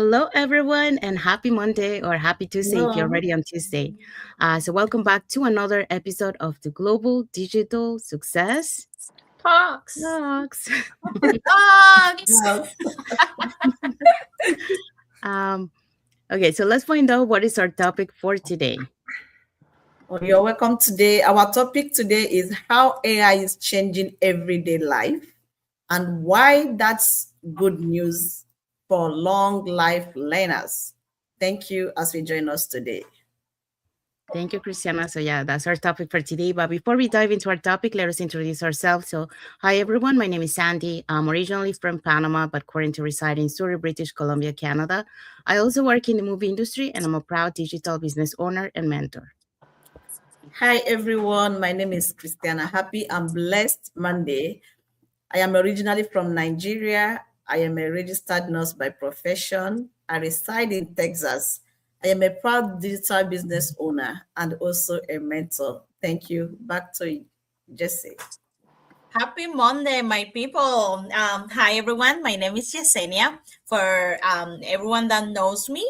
hello everyone, and happy Monday or happy Tuesday if you're Hello. already on Tuesday. So, welcome back to another episode of the Global Digital Success Talks. Talks. Talks. Yes. um, okay, so let's find out what is our topic for today. Well, you're welcome today. Our topic today is how AI is changing everyday life and why that's good news for long life learners. Thank you as we join us today. Thank you, Christiana. So, yeah, that's our topic for today. But before we dive into our topic, let us introduce ourselves. So, hi, everyone. My name is Sandy. I'm originally from Panama, but currently reside in Surrey, British Columbia, Canada. I also work in the movie industry, and I'm a proud digital business owner and mentor. Hi, everyone. My name is Christiana. Happy and blessed Monday. I am originally from Nigeria. I am a registered nurse by profession. I reside in Texas. I am a proud digital business owner and also a mentor. Thank you. Back to you, Jesse. Happy Monday, my people. Hi, everyone. My name is Yesenia. For everyone that knows me,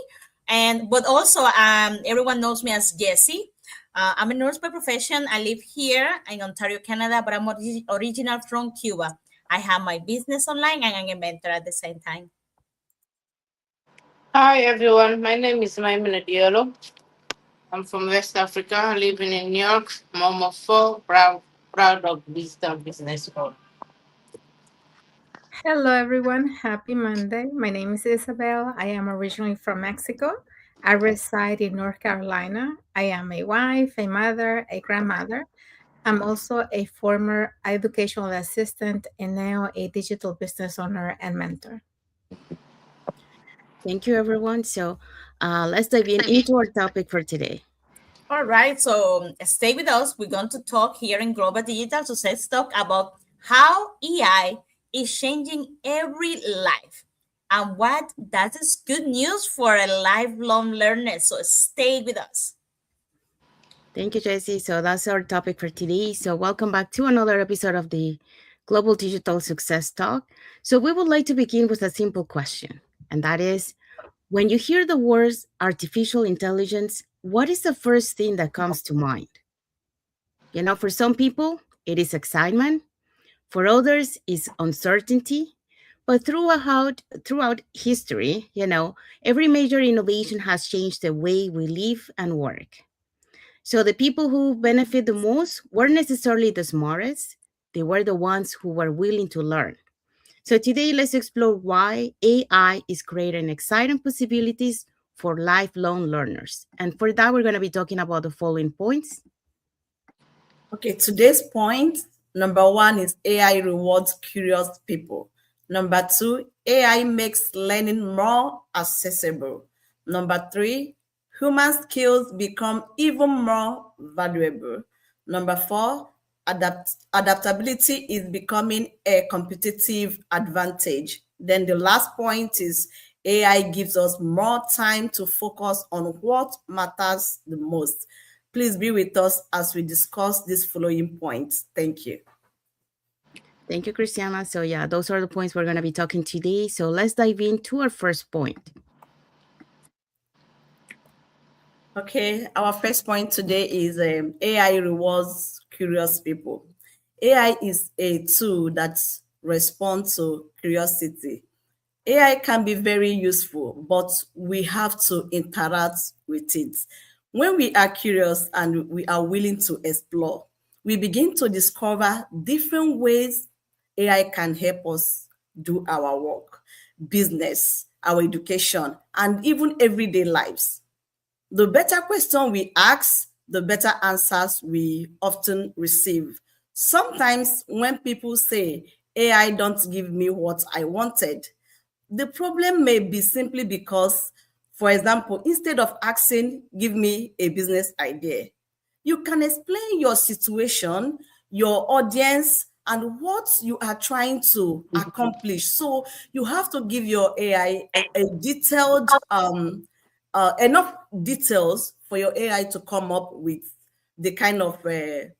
but also everyone knows me as Jessie. I'm a nurse by profession. I live here in Ontario, Canada, but I'm original from Cuba. I have my business online and I'm a mentor at the same time. Hi everyone, my name is Maimuna Diallo. I'm from West Africa, living in New York. Mom of four, proud of digital business owner. Hello, everyone. Happy Monday. My name is Isabel. I am originally from Mexico. I reside in North Carolina. I am a wife, a mother, a grandmother. I'm also a former educational assistant and now a digital business owner and mentor. Thank you, everyone. So, let's dive into our topic for today. All right, so stay with us. We're going to talk here in Global Digital Success Talk about how AI is changing every life and what that is good news for a lifelong learner. So stay with us. Thank you, Jesse. So, that's our topic for today. So, welcome back to another episode of the Global Digital Success Talk. So, we would like to begin with a simple question, and that is, when you hear the words artificial intelligence, what is the first thing that comes to mind? For some people, it is excitement. For others, it's uncertainty. But throughout history, every major innovation has changed the way we live and work. So the people who benefit the most weren't necessarily the smartest. They were the ones who were willing to learn. So today, let's explore why AI is creating exciting possibilities for lifelong learners. And for that, we're going to be talking about the following points. Okay, today's point number one is AI rewards curious people. Number two, AI makes learning more accessible. Number three, human skills become even more valuable. Number four, adaptability is becoming a competitive advantage. Then the last point is AI gives us more time to focus on what matters the most. Please be with us as we discuss these following points. Thank you. Thank you, Christiana. So yeah, those are the points we're going to be talking today. So let's dive into our first point. Okay, our first point today is AI rewards curious people. AI is a tool that responds to curiosity. AI can be very useful, but we have to interact with it. When we are curious and we are willing to explore, we begin to discover different ways AI can help us do our work, business, our education, and even everyday lives. The better question we ask, the better answers we often receive. Sometimes when people say, AI don't give me what I wanted, the problem may be simply because, for example, instead of asking, give me a business idea, you can explain your situation, your audience, and what you are trying to accomplish. So you have to give your AI a detailed, enough details for your AI to come up with the kind of question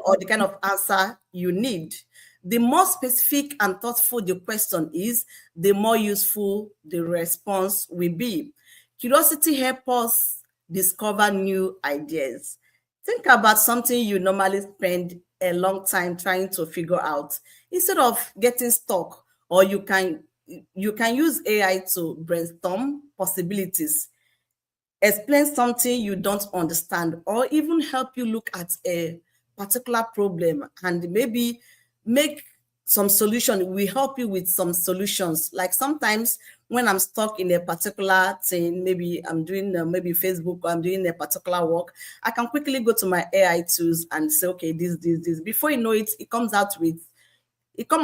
or the kind of answer you need. The more specific and thoughtful the question is, the more useful the response will be. Curiosity helps us discover new ideas. Think about something you normally spend a long time trying to figure out. Instead of getting stuck, or you can use AI to brainstorm possibilities, explain something you don't understand, or even help you look at a particular problem and maybe make some solution. We help you with some solutions. Like sometimes when I'm stuck in a particular thing, maybe I'm doing maybe Facebook, or I'm doing a particular work, I can quickly go to my AI tools and say, okay, this. Before you know it, it come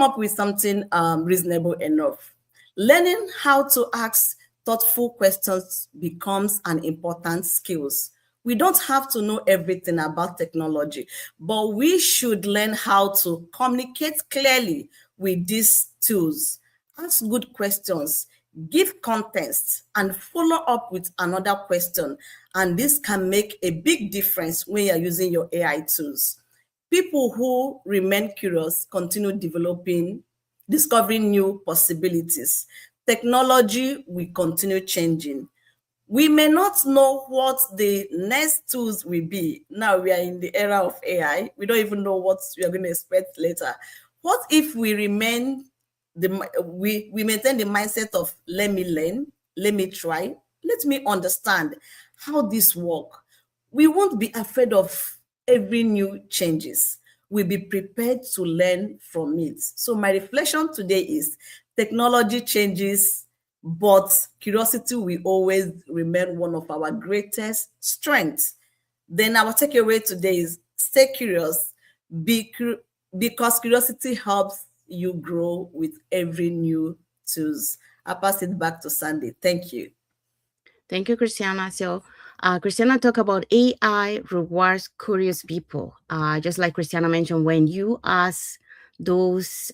up with something reasonable enough. Learning how to ask thoughtful questions becomes an important skills. We don't have to know everything about technology, but we should learn how to communicate clearly with these tools. Ask good questions, give context, and follow up with another question. And this can make a big difference when you're using your AI tools. People who remain curious continue discovering new possibilities. Technology will continue changing. We may not know what the next tools will be. Now we are in the era of AI. We don't even know what we are going to expect later. What if we we maintain the mindset of let me learn, let me try, let me understand how this work. We won't be afraid of every new changes. We'll be prepared to learn from it. So my reflection today is technology changes, but curiosity will always remain one of our greatest strengths. Then our takeaway today is stay curious, because curiosity helps you grow with every new tools. I pass it back to Sandy. Thank you. Thank you, Christiana. So, Christiana talked about AI rewards curious people. Just like Christiana mentioned, when you ask those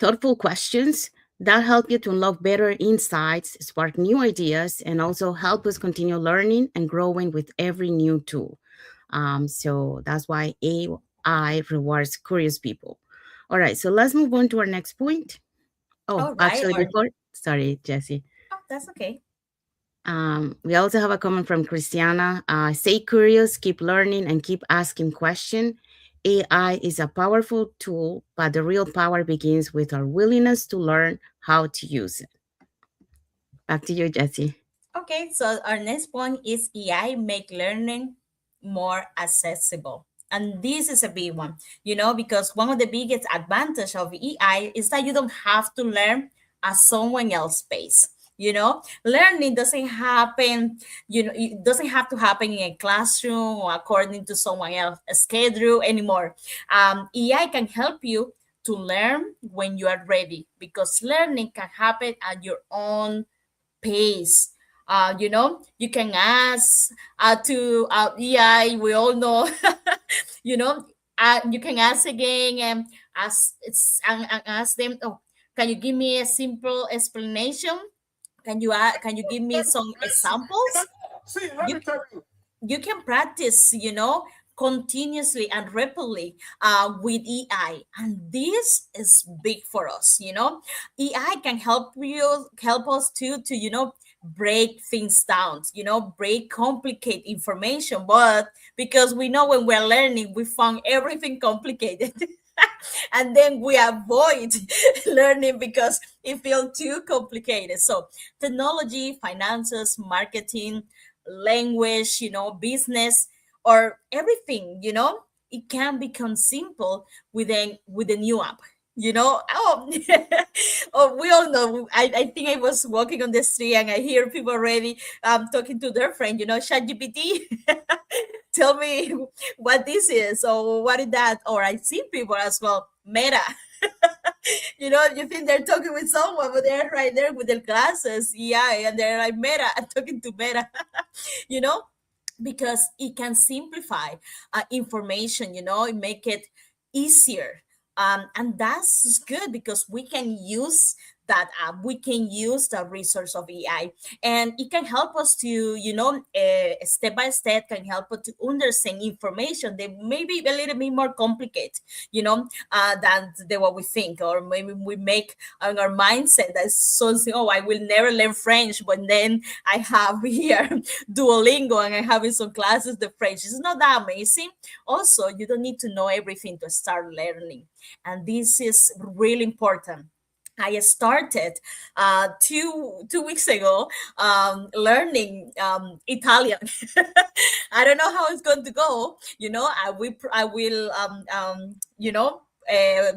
thoughtful questions, that help you to unlock better insights, spark new ideas, and also help us continue learning and growing with every new tool. So that's why AI rewards curious people. All right, so let's move on to our next point. Oh, All right. actually, before, sorry, Jesse. Oh, that's okay. We also have a comment from Christiana. Stay curious, keep learning, and keep asking questions. AI is a powerful tool, but the real power begins with our willingness to learn how to use it. Back to you, Jesse. Okay, so our next point is AI make learning more accessible. And this is a big one, because one of the biggest advantage of AI is that you don't have to learn at someone else's pace. Learning doesn't happen, it doesn't have to happen in a classroom or according to someone else's schedule anymore. AI can help you to learn when you are ready, because learning can happen at your own pace. You can ask to AI. We all know, you know. You can ask again and ask them. Oh, can you give me a simple explanation? Can you give me some examples? You you can practice, continuously and rapidly with AI, and this is big for us. AI can help us to break things down, break complicate information, but because we know when we're learning we found everything complicated. And then we avoid learning because it feels too complicated. So technology, finances, marketing, language, business, or everything, it can become simple with a new app. Oh, oh, we all know. I think I was walking on the street and I hear people already talking to their friend, ChatGPT. Tell me what this is, or what is that? Or I see people as well, Meta. You think they're talking with someone, but they're right there with their glasses, yeah, and they're like Meta, talking to Meta. you know because it can simplify information, it make it easier. And that's good because we can use that we can use the resource of AI, and it can help us to, step by step, can help us to understand information that maybe a little bit more complicated, than the what we think, or maybe we make on our mindset that's something. Oh, I will never learn French, but then I have here Duolingo, and I'm having some classes. The French is not that amazing. Also, you don't need to know everything to start learning, and this is really important. I started 2 weeks ago learning Italian. I don't know how it's going to go. I will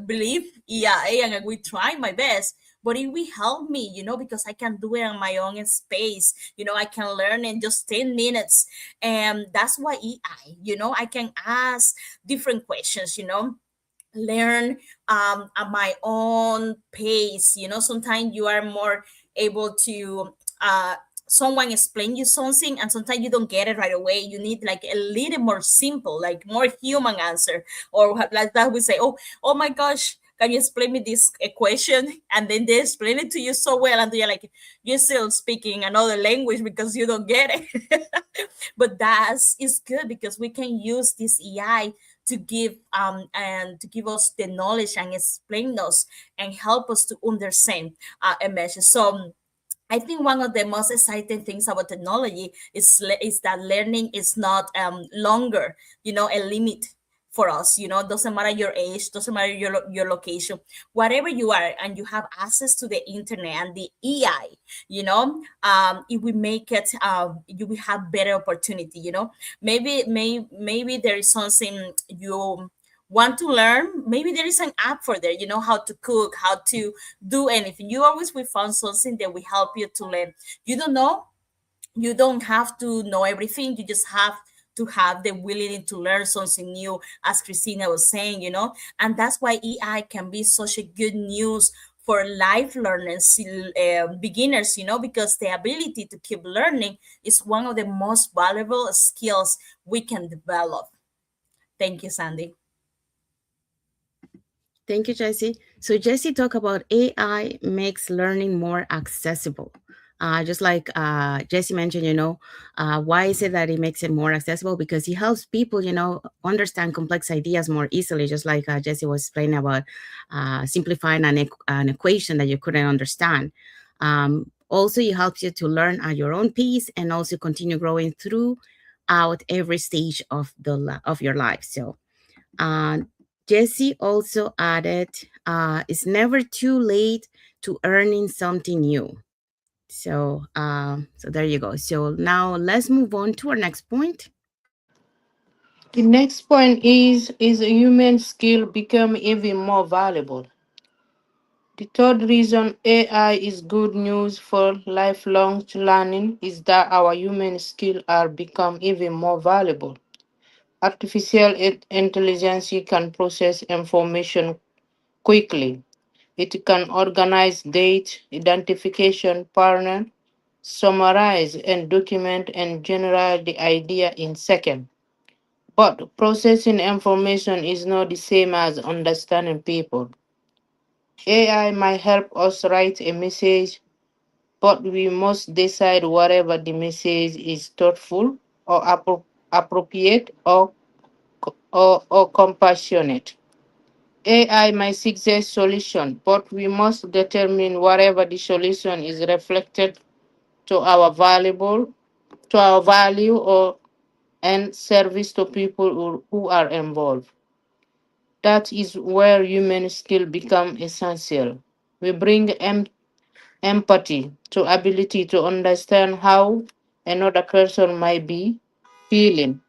believe EIA, and I will try my best. But it will help me, because I can do it on my own space. I can learn in just 10 minutes, and that's why EI. I can ask different questions. Learn at my own pace. Sometimes you are more able to someone explain you something, and sometimes you don't get it right away. You need like a little more simple, like more human answer, or like that we say, oh my gosh, can you explain me this equation? And then they explain it to you so well, and you're like, you're still speaking another language because you don't get it. But that's is good, because we can use this AI to give us the knowledge and explain us and help us to understand a message. So I think one of the most exciting things about technology is that learning is not longer, a limit for us. Doesn't matter your age, doesn't matter your location, whatever you are, and you have access to the internet and the AI. It will make it. You will have better opportunity. Maybe there is something you want to learn. Maybe there is an app for there, how to cook, how to do anything. You always will find something that will help you to learn. You don't know, you don't have to know everything. You just have to have the willing to learn something new, as Christina was saying. And that's why AI can be such a good news for life learners, beginners, because the ability to keep learning is one of the most valuable skills we can develop. Thank you, Sandy. Thank you, Jesse. So Jesse talked about AI makes learning more accessible. Just like Jesse mentioned, why is it that it makes it more accessible? Because it helps people, understand complex ideas more easily. Just like Jesse was explaining about simplifying an equation that you couldn't understand. Also, it helps you to learn at your own pace and also continue growing throughout every stage of of your life. So uh, Jesse also added, it's never too late to earning something new. So there you go. So now let's move on to our next point. The next point is a human skill become even more valuable. The third reason AI is good news for lifelong learning is that our human skills are become even more valuable. Artificial intelligence can process information quickly. It can organize data, identification pattern, summarize and document and generate the idea in seconds. But processing information is not the same as understanding people. AI might help us write a message, but we must decide whether the message is thoughtful or appropriate or compassionate. AI might suggest solution, but we must determine whatever the solution is reflected to our valuable to our value or and service to people who are involved. That is where human skill become essential. We bring empathy to ability to understand how another person might be feeling,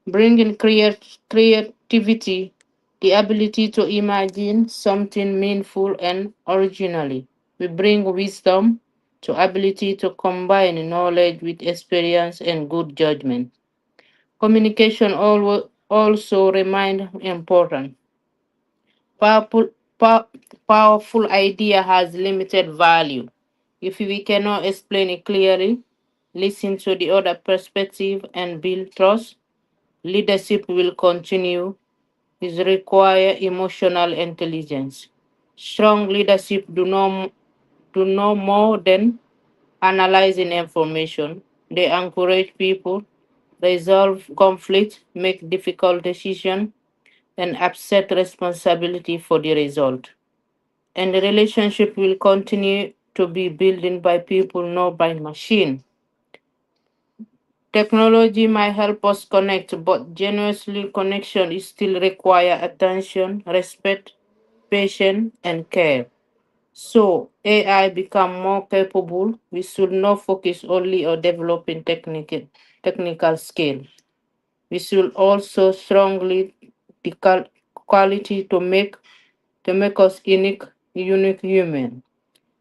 bringing creativity, the ability to imagine something meaningful and originally. We bring wisdom to ability to combine knowledge with experience and good judgment. Communication also remain important. Powerful, pow- powerful idea has limited value. If we cannot explain it clearly, listen to the other perspective and build trust, leadership will continue. Is require emotional intelligence. Strong leadership to know more than analyzing information. They encourage people, resolve conflict, make difficult decisions, and accept responsibility for the result. And the relationship will continue to be built by people, not by machine. Technology might help us connect, but genuinely connection is still require attention, respect, patience, and care. So AI become more capable. We should not focus only on developing technical skill. We should also strongly the quality to make us unique human.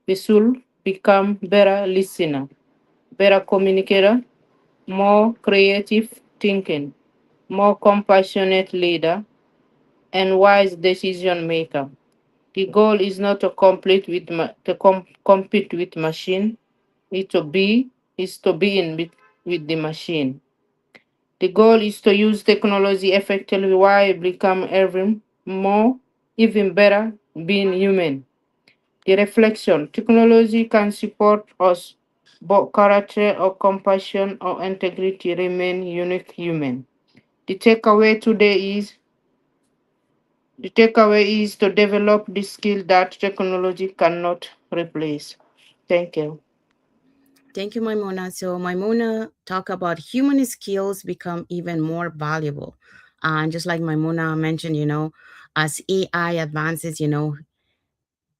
We should become better listener, better communicator, more creative thinking, more compassionate leader, and wise decision maker. The goal is not to compete with machine. It to be is to be in with the machine. The goal is to use technology effectively while become even better, being human. The reflection technology can support us, but character or compassion or integrity remain unique human. The takeaway today is the takeaway is to develop the skill that technology cannot replace. Thank you. Thank you, Maimona. So, Maimona talk about human skills become even more valuable. And just like Maimona mentioned, as AI advances,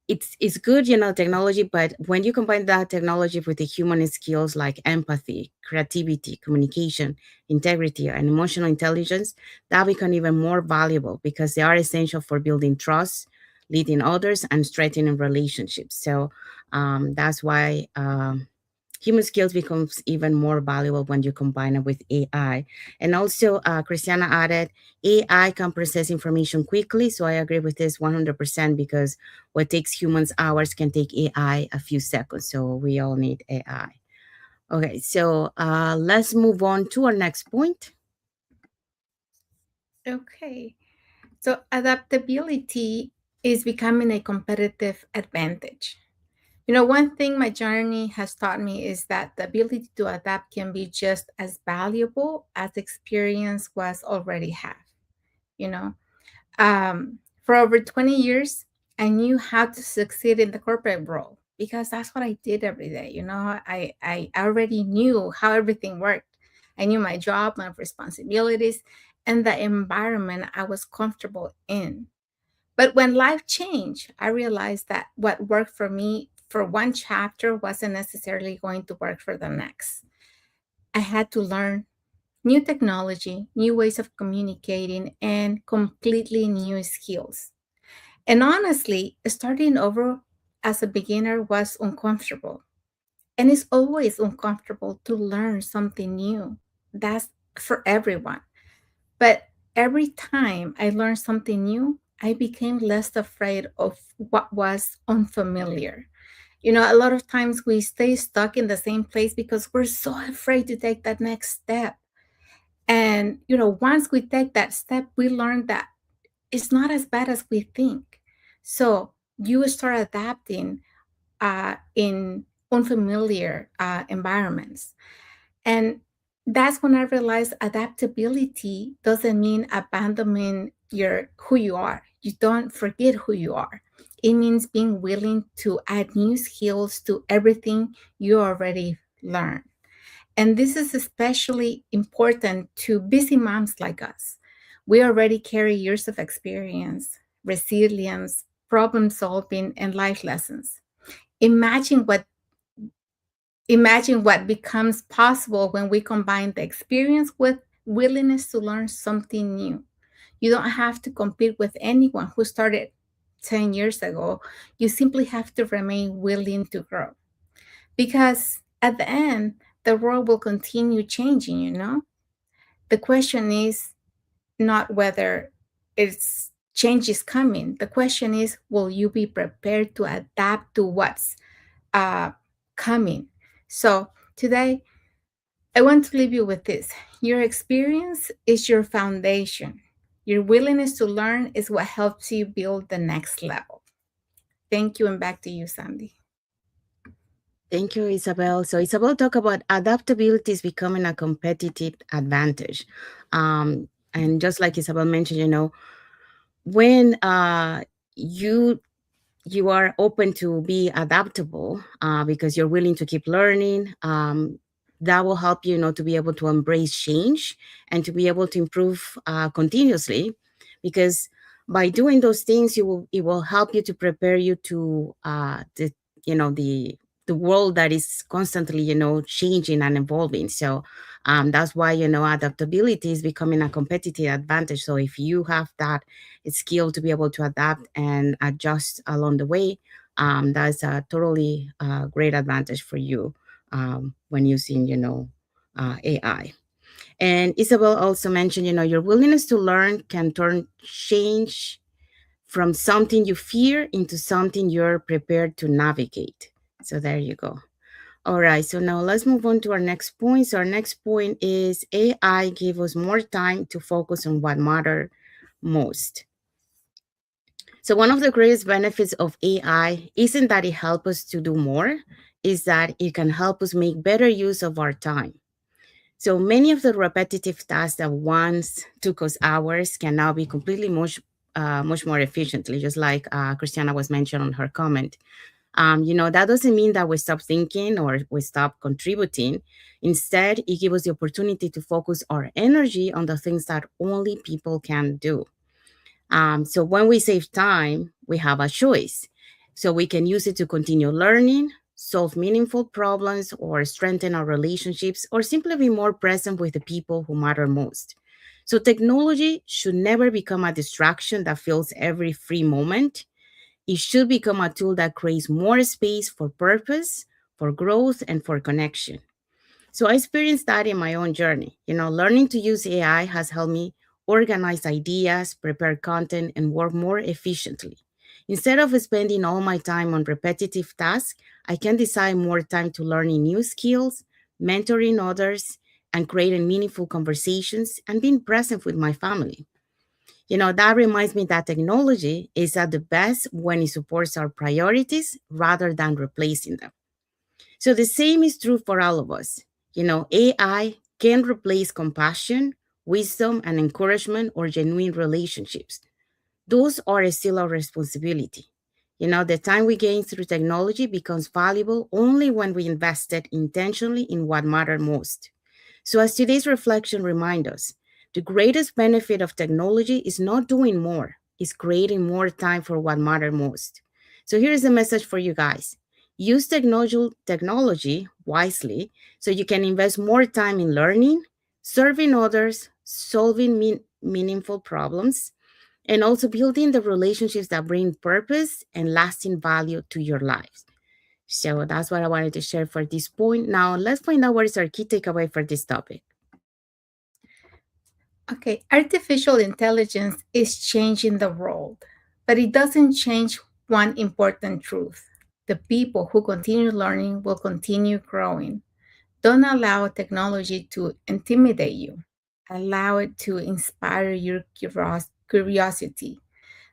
it's good, technology, but when you combine that technology with the human skills like empathy, creativity, communication, integrity, and emotional intelligence, that become even more valuable because they are essential for building trust, leading others, and strengthening relationships. So that's why human skills becomes even more valuable when you combine it with AI. And also, Christiana added, AI can process information quickly. So I agree with this 100% because what takes humans hours can take AI a few seconds. So we all need AI. Okay, so let's move on to our next point. Okay. So adaptability is becoming a competitive advantage. One thing my journey has taught me is that the ability to adapt can be just as valuable as experience was already have. You know, for over 20 years, I knew how to succeed in the corporate world because that's what I did every day. I already knew how everything worked. I knew my job, my responsibilities, and the environment I was comfortable in. But when life changed, I realized that what worked for me for one chapter wasn't necessarily going to work for the next. I had to learn new technology, new ways of communicating, and completely new skills. And honestly, starting over as a beginner was uncomfortable. And it's always uncomfortable to learn something new. That's for everyone. But every time I learned something new, I became less afraid of what was unfamiliar. A lot of times we stay stuck in the same place because we're so afraid to take that next step. And, once we take that step, we learn that it's not as bad as we think. So you start adapting in unfamiliar environments. And that's when I realized adaptability doesn't mean abandoning your who you are. You don't forget who you are. It means being willing to add new skills to everything you already learned. And this is especially important to busy moms like us. We already carry years of experience, resilience, problem solving, and life lessons. Imagine what Imagine what becomes possible when we combine the experience with willingness to learn something new. You don't have to compete with anyone who started 10 years ago. You simply have to remain willing to grow. Because at the end, the world will continue changing. The question is not whether it's change is coming. The question is, will you be prepared to adapt to what's uh, coming? So today, I want to leave you with this. Your experience is your foundation. Your willingness to learn is what helps you build the next level. Thank you, and back to you, Sandy. Thank you, Isabel. So Isabel talk about adaptability is becoming a competitive advantage. And just like Isabel mentioned, when you you are open to be adaptable because you're willing to keep learning, that will help you, to be able to embrace change and to be able to improve continuously. Because by doing those things, it will help you to prepare you to the world that is constantly changing and evolving. So that's why adaptability is becoming a competitive advantage. So if you have that skill to be able to adapt and adjust along the way, that's a totally great advantage for you when using, AI. And Isabel also mentioned, your willingness to learn can turn change from something you fear into something you're prepared to navigate. So there you go. All right, so now let's move on to our next point. So our next point is AI gave us more time to focus on what matter most. So one of the greatest benefits of AI isn't that it helps us to do more, is that it can help us make better use of our time. So many of the repetitive tasks that once took us hours can now be completely much more efficiently, just like Christiana was mentioned on her comment. That doesn't mean that we stop thinking or we stop contributing. Instead, it gives us the opportunity to focus our energy on the things that only people can do. So when we save time, we have a choice. So we can use it to continue learning, solve meaningful problems, or strengthen our relationships, or simply be more present with the people who matter most. So technology should never become a distraction that fills every free moment. It should become a tool that creates more space for purpose, for growth, and for connection. So I experienced that in my own journey. Learning to use AI has helped me organize ideas, prepare content, and work more efficiently. Instead of spending all my time on repetitive tasks, I can decide more time to learning new skills, mentoring others, and creating meaningful conversations and being present with my family. That reminds me that technology is at the best when it supports our priorities rather than replacing them. So the same is true for all of us. AI can replace compassion, wisdom, and encouragement or genuine relationships. Those are still our responsibility. The time we gain through technology becomes valuable only when we invest it intentionally in what matters most. So, as today's reflection reminds us, the greatest benefit of technology is not doing more, it's creating more time for what matters most. So, here is a message for you guys. Use technology wisely so you can invest more time in learning, serving others, solving meaningful problems, and also building the relationships that bring purpose and lasting value to your lives. So that's what I wanted to share for this point. Now, let's find out what is our key takeaway for this topic. Okay, artificial intelligence is changing the world, but it doesn't change one important truth. The people who continue learning will continue growing. Don't allow technology to intimidate you. Allow it to inspire your curiosity.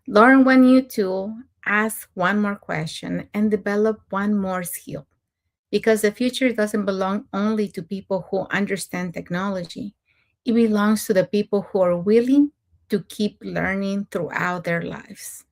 Learn one new tool, ask one more question, and develop one more skill. Because the future doesn't belong only to people who understand technology, it belongs to the people who are willing to keep learning throughout their lives.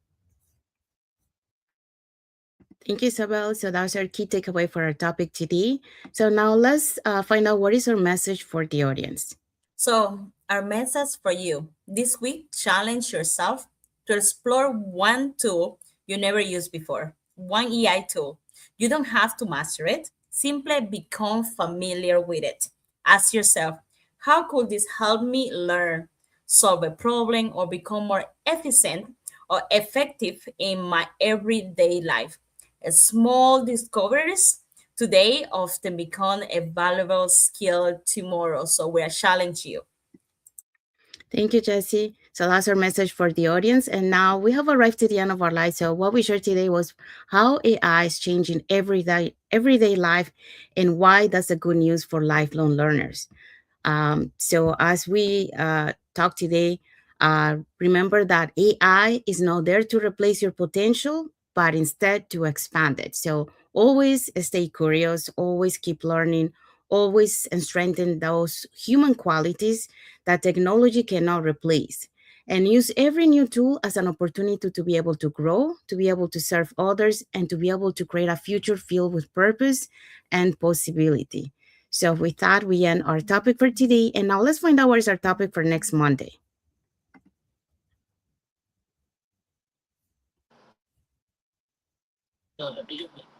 Thank you, Isabel. So that's our key takeaway for our topic today. So now let's find out what is our message for the audience. So, our message for you this week, challenge yourself to explore one tool you never used before, one AI tool. You don't have to master it, simply become familiar with it. Ask yourself, how could this help me learn, solve a problem, or become more efficient or effective in my everyday life? Small discoveries today often become a valuable skill tomorrow. So we are challenging you. Thank you, Jesse. So that's our message for the audience. And now we have arrived to the end of our life. So what we shared today was how AI is changing everyday life and why that's a good news for lifelong learners. So as we talk today, remember that AI is not there to replace your potential, but instead to expand it. So always stay curious, always keep learning, always strengthen those human qualities that technology cannot replace. And use every new tool as an opportunity to be able to grow, to be able to serve others, and to be able to create a future filled with purpose and possibility. So, with that, we end our topic for today. And now let's find out what is our topic for next Monday.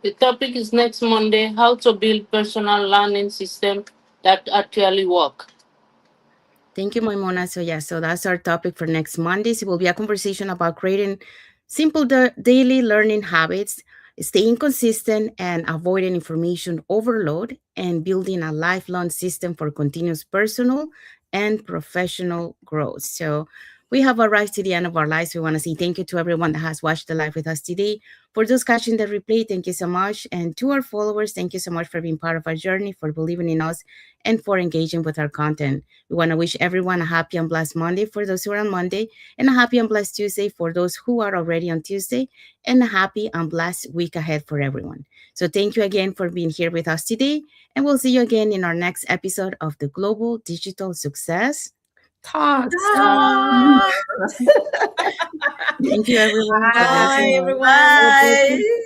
The topic is next Monday, how to build personal learning system that actually work. Thank you, Moimona. So, yeah, so that's our topic for next Monday. So, it will be a conversation about creating simple daily learning habits, staying consistent and avoiding information overload, and building a lifelong system for continuous personal and professional growth. So, we have arrived to the end of our lives. We want to say thank you to everyone that has watched the live with us today. For those catching the replay, thank you so much. And to our followers, thank you so much for being part of our journey, for believing in us, and for engaging with our content. We want to wish everyone a happy and blessed Monday for those who are on Monday, and a happy and blessed Tuesday for those who are already on Tuesday, and a happy and blessed week ahead for everyone. So, thank you again for being here with us today, and we'll see you again in our next episode of the Global Digital Success. Talks. Ah. Thank you, everyone. Bye, Bye. everyone. Bye.